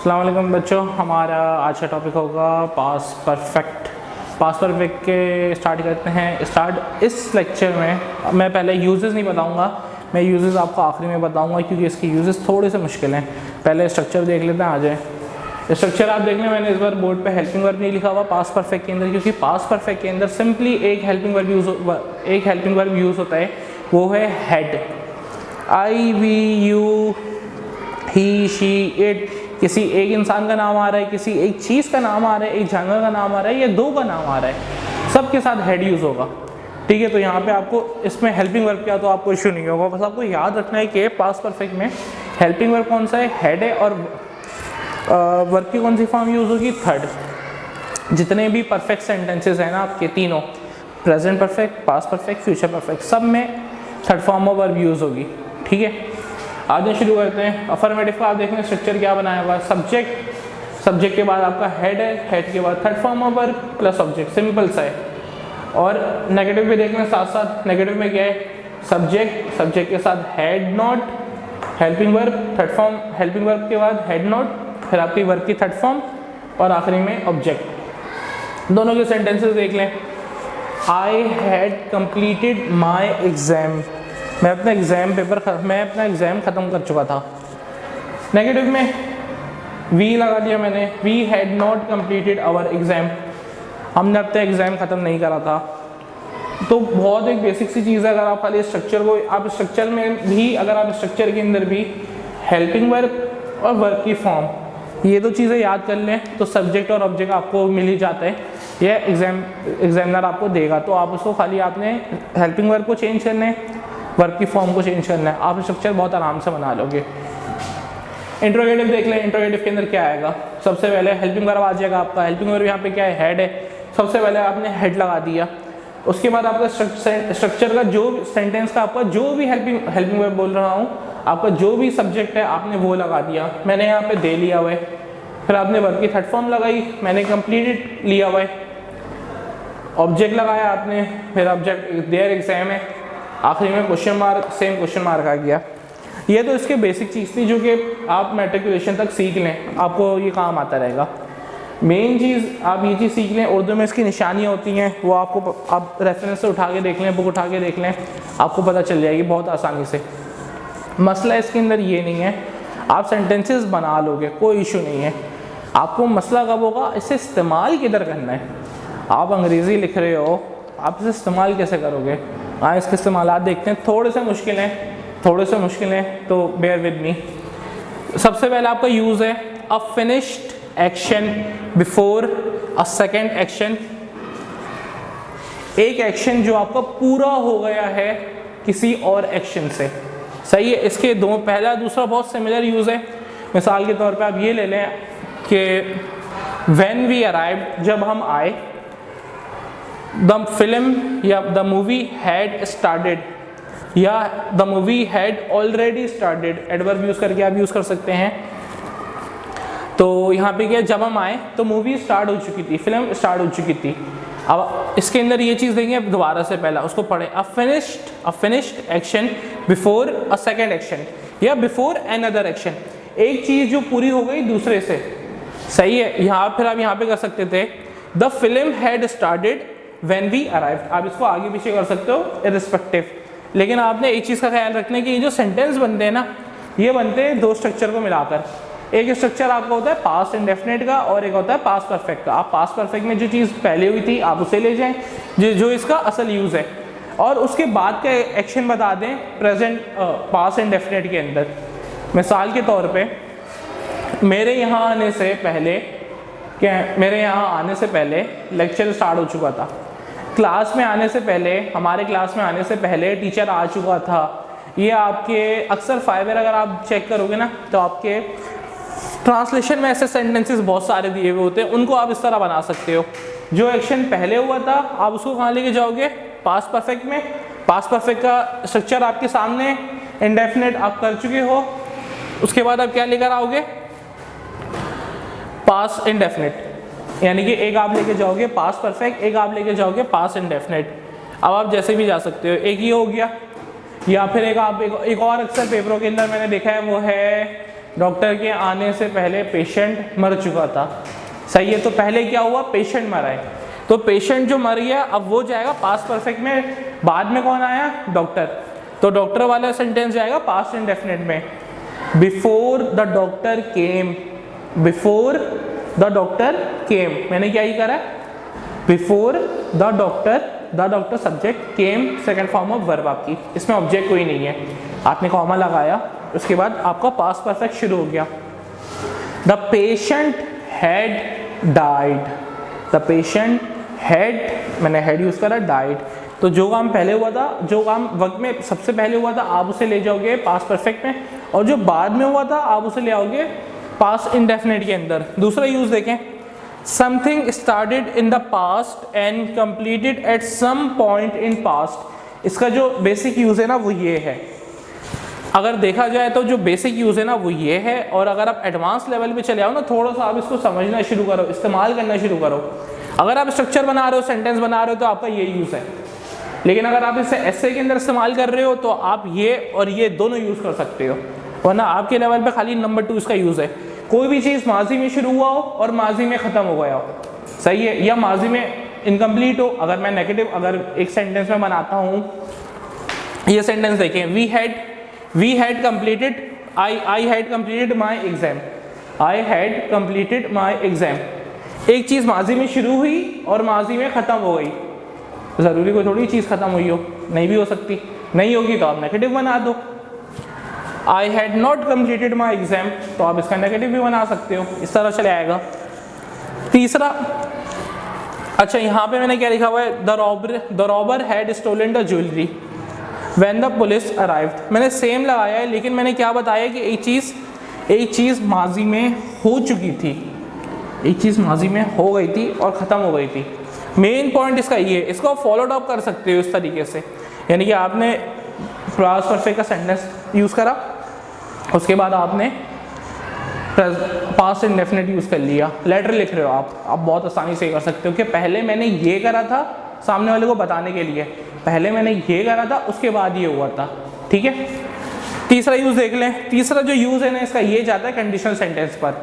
अस्सलाम वालेकुम बच्चों, हमारा आज का टॉपिक होगा पास्ट परफेक्ट के स्टार्ट करते हैं। इस लेक्चर में मैं पहले यूजेस नहीं बताऊंगा, मैं यूजेस आपको आखिरी में बताऊंगा क्योंकि इसके यूजेस थोड़े से मुश्किल हैं। पहले स्ट्रक्चर देख लेते हैं। आ जाए स्ट्रक्चर आप देख लें। मैंने इस बार बोर्ड पे हेल्पिंग वर्ब नहीं लिखा हुआ पास्ट परफेक्ट के अंदर, क्योंकि पास्ट परफेक्ट के अंदर सिंपली एक हेल्पिंग वर्ब यूज़ होता है, वो है head. I we you he she it, किसी एक इंसान का नाम आ रहा है, किसी एक चीज़ का नाम आ रहा है, एक जानवर का नाम आ रहा है या दो का नाम आ रहा है, सबके साथ हेड यूज़ होगा। ठीक है, तो यहाँ पे आपको इसमें हेल्पिंग वर्ब क्या तो आपको इशू नहीं होगा। बस आपको याद रखना है कि पास्ट परफेक्ट में हेल्पिंग वर्ब कौन सा है, हेड है, और वर्ब की कौन सी फॉर्म यूज़ होगी, थर्ड। जितने भी परफेक्ट सेंटेंसेस हैं ना आपके तीनों, present perfect, past perfect, future perfect, सब में third form of verb use होगी। ठीक है, आगे शुरू करते हैं। अफर्मेटिव का आप देख लें स्ट्रक्चर क्या बनाया हुआ है। सब्जेक्ट के बाद आपका हेड है, हेड के बाद third form of verb plus object, simple सा है। और नेगेटिव भी देख लें साथ साथ। नेगेटिव में क्या है, सब्जेक्ट के साथ head not, helping verb, third form helping verb के बाद हेड नॉट, फिर आपकी वर्ब की थर्ड फॉर्म और आखिरी में ऑब्जेक्ट। दोनों के सेंटेंसेस देख लें। आई हैड कंप्लीटेड माई एग्जाम, मैं अपना एग्ज़ाम ख़त्म कर चुका था। नेगेटिव में वी लगा दिया मैंने, we had not completed our exam, हमने अपना एग्ज़ाम ख़त्म नहीं करा था। तो बहुत एक बेसिक सी चीज़ है। अगर आप खाली स्ट्रक्चर को, आप स्ट्रक्चर में भी, अगर आप स्ट्रक्चर के अंदर भी हेल्पिंग वर्ब और वर्ब की फॉर्म, ये दो चीज़ें याद कर लें तो सब्जेक्ट और ऑब्जेक्ट आपको मिल ही जाता है। यह एग्जामिनर आपको देगा, तो आप उसको खाली आपने हेल्पिंग वर्ब को चेंज करना है, वर्ब की फॉर्म को चेंज करना है, आप स्ट्रक्चर बहुत आराम से बना लोगे। इंट्रोगेटिव देख लें। इंट्रोगेटिव के अंदर क्या आएगा, सबसे पहले हेल्पिंग वर्ब आ जाएगा आपका। हेल्पिंग वर्ब यहाँ पे क्या है, हेड है। सबसे पहले आपने हेड लगा दिया, उसके बाद आपका स्ट्रक्चर का जो सेंटेंस का आपका जो भी हेल्पिंग वर्ब बोल रहा हूँ, आपका जो भी सब्जेक्ट है आपने वो लगा दिया। मैंने यहाँ पे दे लिया हुआ है। फिर आपने वर्ब की थर्ड फॉर्म लगाई, मैंने कंप्लीटेड लिया हुआ है। ऑब्जेक्ट लगाया आपने, फिर ऑब्जेक्ट देयर एग्जाम है, आखिरी में question mark, same question mark आ गया। ये तो इसके बेसिक चीज़ थी जो कि आप मैट्रिकुलेशन तक सीख लें, आपको ये काम आता रहेगा। मेन चीज़ आप ये चीज़ सीख लें, उर्दू में इसकी निशानियाँ होती हैं, वो आपको आप रेफरेंस से उठा के देख लें, बुक उठा के देख लें, आपको पता चल जाएगी बहुत आसानी से। मसला इसके अंदर ये नहीं है, आप सेंटेंसेस बना लोगे, कोई इशू नहीं है। आपको मसला कब होगा, इसे इस्तेमाल किधर करना है। आप अंग्रेज़ी लिख रहे हो, आप इसे इस्तेमाल कैसे करोगे। हाँ, इसके इस्तेमाल देखते हैं, थोड़े से मुश्किल हैं, तो बेयर विद मी। सबसे पहले आपका यूज़ है a finished action before a second action. एक एक्शन जो आपका पूरा हो गया है किसी और एक्शन से, सही है। इसके दो, पहला दूसरा बहुत सिमिलर यूज़ है। मिसाल के तौर पे आप ये ले लें कि व्हेन वी अराइव्ड, जब हम आए, द फिल्म या द मूवी हैड स्टार्टेड, या the movie had already started, adverb use करके आप यूज़ कर सकते हैं। तो यहाँ पे क्या, जब हम आए तो मूवी स्टार्ट हो चुकी थी, फिल्म स्टार्ट हो चुकी थी। अब इसके अंदर ये चीज़ देंगे, अब दोबारा से पहला उसको पढ़ें। A finished action before a second action या बिफोर अनदर एक्शन, एक चीज़ जो पूरी हो गई दूसरे से, सही है। यहाँ फिर आप यहाँ पे कर सकते थे the film had started when we arrived, आप इसको आगे पीछे कर सकते हो इररिस्पेक्टिव। लेकिन आपने एक चीज़ का ख्याल रखना है कि ये जो सेंटेंस बनते हैं ना, ये बनते हैं दो स्ट्रक्चर को मिलाकर। एक स्ट्रक्चर आपका होता है पास्ट इंडेफिनिट का और एक होता है पास्ट परफेक्ट का। आप पास्ट परफेक्ट में जो चीज़ पहले हुई थी आप उसे ले जाएं, जो इसका असल यूज़ है, और उसके बाद का एक्शन बता दें प्रेजेंट पास्ट इंडेफिनिट के अंदर। मिसाल के तौर पे मेरे यहाँ आने से पहले लेक्चर स्टार्ट हो चुका था। क्लास में आने से पहले, हमारे क्लास में आने से पहले टीचर आ चुका था। ये आपके अक्सर फाइबर अगर आप चेक करोगे ना, तो आपके ट्रांसलेशन में ऐसे सेंटेंसेस बहुत सारे दिए हुए होते हैं, उनको आप इस तरह बना सकते हो। जो एक्शन पहले हुआ था आप उसको कहाँ लेके जाओगे, पास्ट परफेक्ट में। पास्ट परफेक्ट का स्ट्रक्चर आपके सामने, इंडेफिनिट आप कर चुके हो, उसके बाद आप क्या लेकर आओगे, पास्ट इंडेफिनिट, यानी कि एक आप लेके जाओगे पास्ट परफेक्ट, एक आप लेके जाओगे पास्ट इंडेफिनिट। अब आप जैसे भी जा सकते हो, एक ही हो गया। या फिर एक और अक्सर पेपरों के अंदर मैंने देखा है वो है डॉक्टर के आने से पहले पेशेंट मर चुका था। सही है, तो पहले क्या हुआ, पेशेंट मरा है, तो पेशेंट जो मर गया अब वो जाएगा पास्ट परफेक्ट में, बाद में कौन आया, डॉक्टर, तो डॉक्टर वाला सेंटेंस जाएगा पास्ट इंडेफिनिट में। Before the doctor came, before the doctor केम, मैंने क्या ही करा, before the doctor subject, came second form of verb आपकी, इसमें ऑब्जेक्ट कोई नहीं है, आपने कॉमा लगाया, उसके बाद आपका पास्ट परफेक्ट शुरू हो गया। The patient had died, the patient had, मैंने हैड यूज करा, डाइड, तो जो काम पहले हुआ था, जो काम वक्त में सबसे पहले हुआ था आप उसे ले जाओगे पास्ट परफेक्ट में, और जो बाद में हुआ था आप उसे ले आओगे पास्ट इंडेफिनिट के अंदर। दूसरा यूज देखें, something started in the past and completed at some point in past, इसका जो बेसिक यूज है ना वो ये है, अगर देखा जाए तो जो बेसिक यूज है ना वो ये है, और अगर आप एडवांस लेवल पे चले आओ ना, थोड़ा सा आप इसको समझना शुरू करो, इस्तेमाल करना शुरू करो। अगर आप स्ट्रक्चर बना रहे हो, सेंटेंस बना रहे हो, तो आपका ये यूज है, लेकिन अगर आप इसे एसे के अंदर इस्तेमाल कर रहे हो तो आप ये और ये दोनों यूज कर सकते हो, वरना आपके लेवल पे खाली नंबर 2 इसका यूज है। कोई भी चीज़ माजी में शुरू हुआ हो और माजी में ख़त्म हो गया हो, सही है, या माजी में इनकम्प्लीट हो। अगर मैं नेगेटिव अगर एक सेंटेंस में बनाता हूँ, ये सेंटेंस देखें, we had completed, I had completed my exam, I had completed my exam. एक चीज़ माजी में शुरू हुई और माजी में ख़त्म हो गई, ज़रूरी कोई थोड़ी चीज़ ख़त्म हुई हो, नहीं भी हो सकती, नहीं होगी तो आप नेगेटिव बना दो। आई had not completed my exam, तो आप इसका नेगेटिव भी बना सकते हो, इस तरह चले आएगा। तीसरा, अच्छा यहाँ पे मैंने क्या लिखा हुआ है, the robber had stolen the jewellery when the police arrived, मैंने सेम लगाया है, लेकिन मैंने क्या बताया कि एक चीज़ माजी में हो चुकी थी, एक चीज़ माजी में हो गई थी और ख़त्म हो गई थी। मेन पॉइंट इसका ये है, इसको आप फॉलो अप कर सकते हो इस तरीके से, यानी कि आपने पास्ट परफेक्ट का सेंटेंस यूज़ करा, उसके बाद आपने पास्ट इंडेफिनिट यूज़ कर लिया, लेटर लिख रहे हो आप बहुत आसानी से कर सकते हो कि पहले मैंने ये करा था, सामने वाले को बताने के लिए पहले मैंने ये करा था, उसके बाद ये हुआ था, ठीक है। तीसरा यूज़ देख लें, तीसरा जो यूज़ है ना इसका ये जाता है कंडीशनल सेंटेंस पर,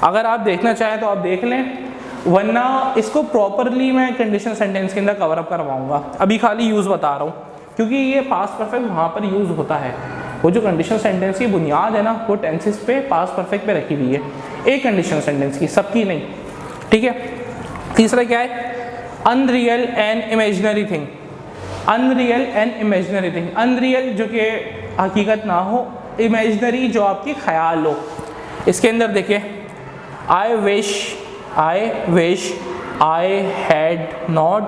अगर आप देखना चाहें तो आप देख लें, वरना इसको प्रॉपरली मैं कंडीशनल सेंटेंस के अंदर कवर अप करवाऊंगा, अभी खाली यूज़ बता रहा हूँ, क्योंकि ये पास्ट परफेक्ट वहाँ पर यूज़ होता है, वो जो कंडीशनल सेंटेंस की बुनियाद है ना वो टेंसेस पे पास्ट परफेक्ट पे रखी हुई है, एक कंडीशनल सेंटेंस की, सबकी नहीं, ठीक है। तीसरा क्या है, unreal and imaginary thing, unreal and imaginary thing, unreal जो कि हकीकत ना हो, इमेजिनरी जो आपकी ख्याल हो। इसके अंदर देखिए, I wish I had not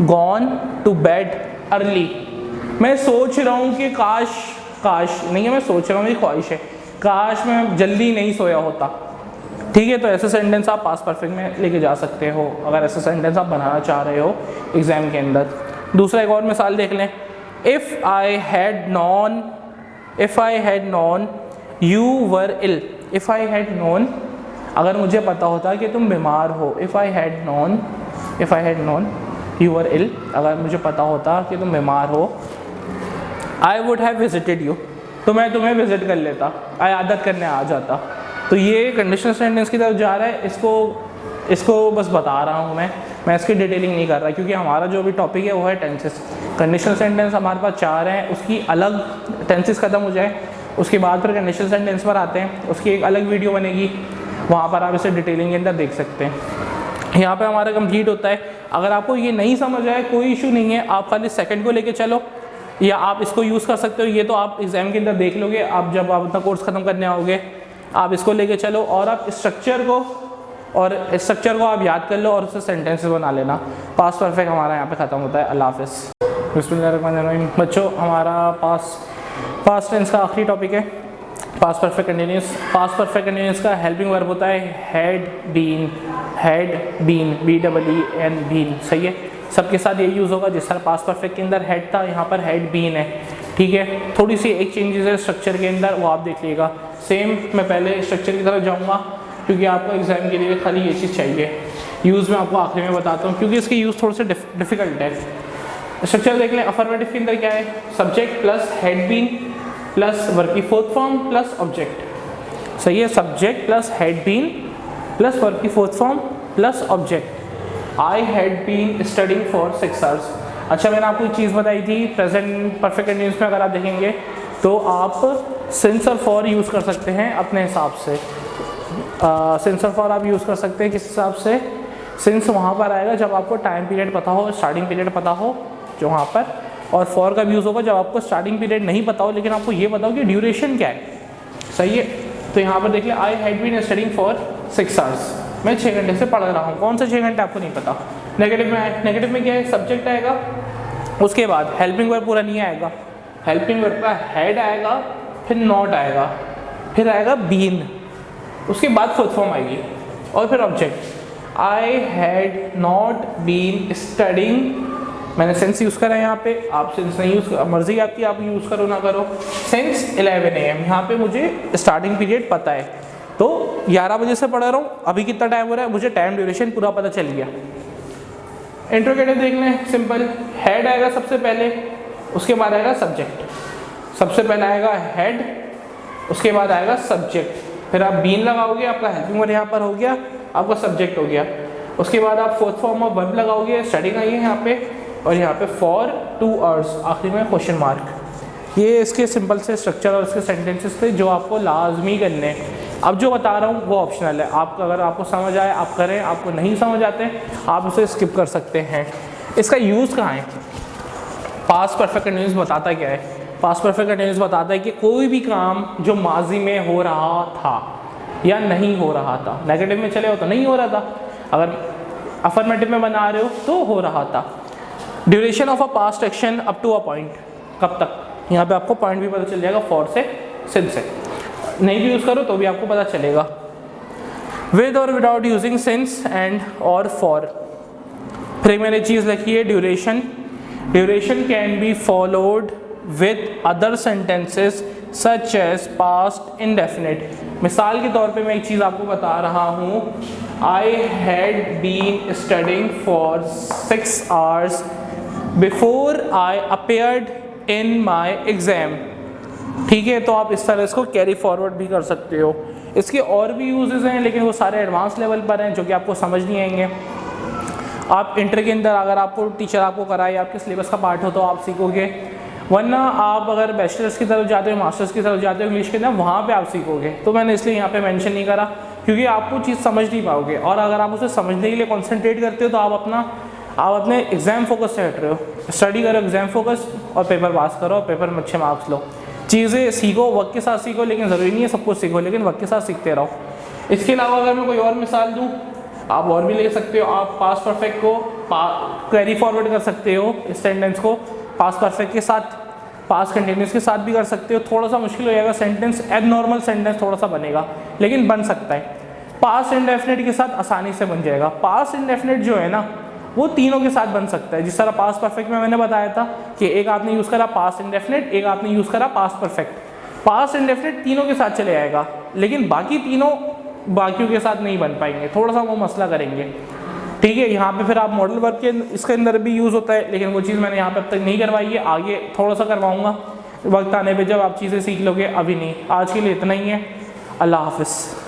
gone to bed early, मैं सोच रहा हूँ कि काश नहीं है, मैं सोच रहा हूँ, ये ख्वाहिश है, काश मैं जल्दी नहीं सोया होता, ठीक है। तो ऐसे सेंटेंस आप पास्ट परफेक्ट में लेके जा सकते हो अगर ऐसा सेंटेंस आप बनाना चाह रहे हो एग्जाम के अंदर। दूसरा एक और मिसाल देख लें, if I had known you were ill, if I had known, अगर मुझे पता होता कि तुम बीमार हो, if I had known you were ill, अगर मुझे पता होता कि तुम बीमार हो, I would have visited you, तो मैं तुम्हें विजिट कर लेता, आदत करने आ जाता। तो ये कंडीशनल सेंटेंस की तरफ जा रहा है, इसको बस बता रहा हूँ मैं इसकी डिटेलिंग नहीं कर रहा, क्योंकि हमारा जो भी टॉपिक है वो है टेंसेस। कंडीशनल सेंटेंस हमारे पास 4 हैं, उसकी अलग टेंसेस ख़त्म हो जाए उसके बाद फिर कंडीशनल सेंटेंस पर आते हैं, उसकी एक अलग वीडियो बनेगी, वहाँ पर आप इसे डिटेलिंग के अंदर देख सकते हैं। यहाँ पे हमारा कंप्लीट होता है। अगर आपको ये नहीं समझ आए कोई इशू नहीं है, आप खाली सेकंड को लेके चलो, या आप इसको यूज़ कर सकते हो, ये तो आप एग्ज़ाम के अंदर देख लोगे, आप जब आप अपना कोर्स ख़त्म करने आओगे आप इसको लेके चलो, और आप स्ट्रक्चर को आप याद कर लो और उससे सेंटेंसेस बना लेना। पास्ट परफेक्ट हमारा यहाँ पे ख़त्म होता है। अल्लाह हाफ़िज़। बिस्मिल्लाहिर्रहमानिर्रहीम। बच्चों, हमारा पास्ट टेंस का आखिरी टॉपिक है past perfect continuous. Past perfect continuous का हेल्पिंग वर्ब होता है हैड बीन, BEEN, बीन, सही है। सबके साथ ये यूज़ होगा, जिस तरह पास्ट परफेक्ट के अंदर हेड था यहाँ पर हैड बीन है, ठीक है। थोड़ी सी एक चेंजेस है स्ट्रक्चर के अंदर, वो आप देख लीजिएगा। सेम मैं पहले स्ट्रक्चर की तरफ जाऊँगा क्योंकि आपको एग्जाम के लिए खाली ये चीज़ चाहिए। यूज़ मैं आपको आखिरी में बताता हूँ क्योंकि इसके यूज़ थोड़े से डिफ़िकल्ट है। स्ट्रक्चर देख लें। अफर्मेटिव के अंदर क्या है, subject plus had been plus verb की फोर्थ फॉर्म प्लस ऑब्जेक्ट। सही है, subject plus had been plus verb की fourth form plus object. I had been studying for 6 hours. अच्छा, मैंने आपको एक चीज़ बताई थी, प्रेजेंट परफेक्ट कंटिन्यूअस में अगर आप देखेंगे तो आप सिंस और फॉर यूज़ कर सकते हैं अपने हिसाब से। सिंस और फॉर आप यूज़ कर सकते हैं किस हिसाब से? सिंस वहाँ पर आएगा जब आपको टाइम पीरियड पता हो, स्टार्टिंग पीरियड पता हो जो वहाँ पर, और फॉर का यूज़ होगा जब आपको स्टार्टिंग पीरियड नहीं पता हो लेकिन आपको ये पता हो कि ड्यूरेशन क्या है। सही है, तो यहाँ पर देखिए I had been studying for 6 hours, मैं 6 घंटे से पढ़ रहा हूँ। कौन से 6 घंटे आपको नहीं पता। नेगेटिव में, नेगेटिव में क्या है? सब्जेक्ट आएगा, उसके बाद हेल्पिंग वर्ब पूरा नहीं आएगा, हेल्पिंग वर्ब का हैड आएगा, फिर नॉट आएगा, फिर आएगा बीन, उसके बाद फोर्थ फॉर्म आएगी और फिर object. I had not been studying, मैंने सेंस यूज़ करा है यहाँ पे, आप सेंस नहीं यूज़, मर्जी आपकी, आप यूज़ करो ना करो। सेंस 11 AM, यहाँ पे मुझे स्टार्टिंग पीरियड पता है तो 11 बजे से पढ़ रहा हूँ, अभी कितना टाइम हो रहा है मुझे टाइम ड्यूरेशन पूरा पता चल गया। इंट्रोगेटिव देख लें, सिंपल, हेड आएगा सबसे पहले, उसके बाद आएगा सब्जेक्ट, सबसे पहले आएगा हेड, उसके बाद आएगा सब्जेक्ट, फिर आप बीन लगाओगे, आपका हेल्पिंग वर्ब यहाँ पर हो गया, आपका सब्जेक्ट हो गया, उसके बाद आप फोर्थ फॉर्म ऑफ वर्ब लगाओगे, स्टडिंग आई है यहाँ पे, और यहाँ पे फॉर 2 आवर्स, आखिरी में क्वेश्चन मार्क। ये इसके सिंपल से स्ट्रक्चर और इसके सेंटेंसेस थे जो आपको लाजमी करने हैं। अब जो बता रहा हूँ वो ऑप्शनल है, आपका अगर आपको समझ आए आप करें, आपको नहीं समझ आते आप उसे स्किप कर सकते हैं। इसका यूज़ कहाँ है? पास्ट परफेक्ट कंटिन्यूअस बताता क्या है? पास्ट परफेक्ट कंटिन्यूअस बताता है कि कोई भी काम जो माजी में हो रहा था या नहीं हो रहा था, नेगेटिव में चले हो तो नहीं हो रहा था, अगर अफर्मेटिव में बना रहे हो तो हो रहा था। Duration of a past action up to a point, कब तक? यहाँ पे आपको पॉइंट भी पता चल जाएगा, फॉर से, सिंस से, नहीं भी यूज़ करो तो भी आपको पता चलेगा। विद और विदाउट यूजिंग सिंस एंड और फॉर। फिर मैंने चीज़ लिखी है duration, duration can be followed with other sentences such as past indefinite. मिसाल के तौर पे मैं एक चीज़ आपको बता रहा हूँ, I had been studying for 6 hours before I appeared in my exam. ठीक है, तो आप इस तरह इसको कैरी फॉरवर्ड भी कर सकते हो। इसके और भी यूजेस हैं लेकिन वो सारे एडवांस लेवल पर हैं जो कि आपको समझ नहीं आएंगे। आप इंटर के अंदर अगर आपको टीचर आपको कराए, आपके सिलेबस का पार्ट हो तो आप सीखोगे, वरना आप अगर बैचलर्स की तरफ जाते हो, मास्टर्स की तरफ जाते हो इंग्लिश के अंदर, वहाँ पे आप सीखोगे। तो मैंने इसलिए यहाँ पे मेंशन नहीं करा क्योंकि आपको चीज़ समझ नहीं पाओगे, और अगर आप उसे समझने के लिए कॉन्सेंट्रेट करते हो तो आप अपने एग्ज़ाम फोकस से हट रहे हो। स्टडी करो, एग्ज़ाम फोकस, और पेपर पास करो, पेपर में अच्छे मार्क्स लो। चीज़ें सीखो, वक्त के साथ सीखो, लेकिन ज़रूरी नहीं है सब कुछ सीखो, लेकिन वक्त के साथ सीखते रहो। इसके अलावा अगर मैं कोई और मिसाल दूँ, आप और भी ले सकते हो। आप पास्ट परफेक्ट को कैरी फॉरवर्ड कर सकते हो, इस सेंटेंस को पास्ट परफेक्ट के साथ, पास्ट कंटिन्यूअस के साथ भी कर सकते हो। थोड़ा सा मुश्किल हो जाएगा, सेंटेंस एबनॉर्मल सेंटेंस थोड़ा सा बनेगा, लेकिन बन सकता है। पास्ट इंडेफिनिट के साथ आसानी से बन जाएगा। पास्ट इंडेफिनिट जो है ना, वो तीनों के साथ बन सकता है। जिस तरह पास्ट परफेक्ट में मैंने बताया था कि एक आपने यूज़ करा पास्ट इंडेफिनिट, एक आपने यूज़ करा पास्ट परफेक्ट। पास्ट इंडेफिनिट तीनों के साथ चले आएगा, लेकिन बाकी तीनों बाकियों के साथ नहीं बन पाएंगे, थोड़ा सा वो मसला करेंगे। ठीक है, यहाँ पे फिर आप मॉडल वर्ब के इसके अंदर भी यूज़ होता है, लेकिन वो चीज़ मैंने यहाँ पे अब तक नहीं करवाई है, आगे थोड़ा सा करवाऊँगा वक्त आने पे जब आप चीज़ें सीख लोगे, अभी नहीं। आज के लिए इतना ही है, अल्लाह हाफ़िज़।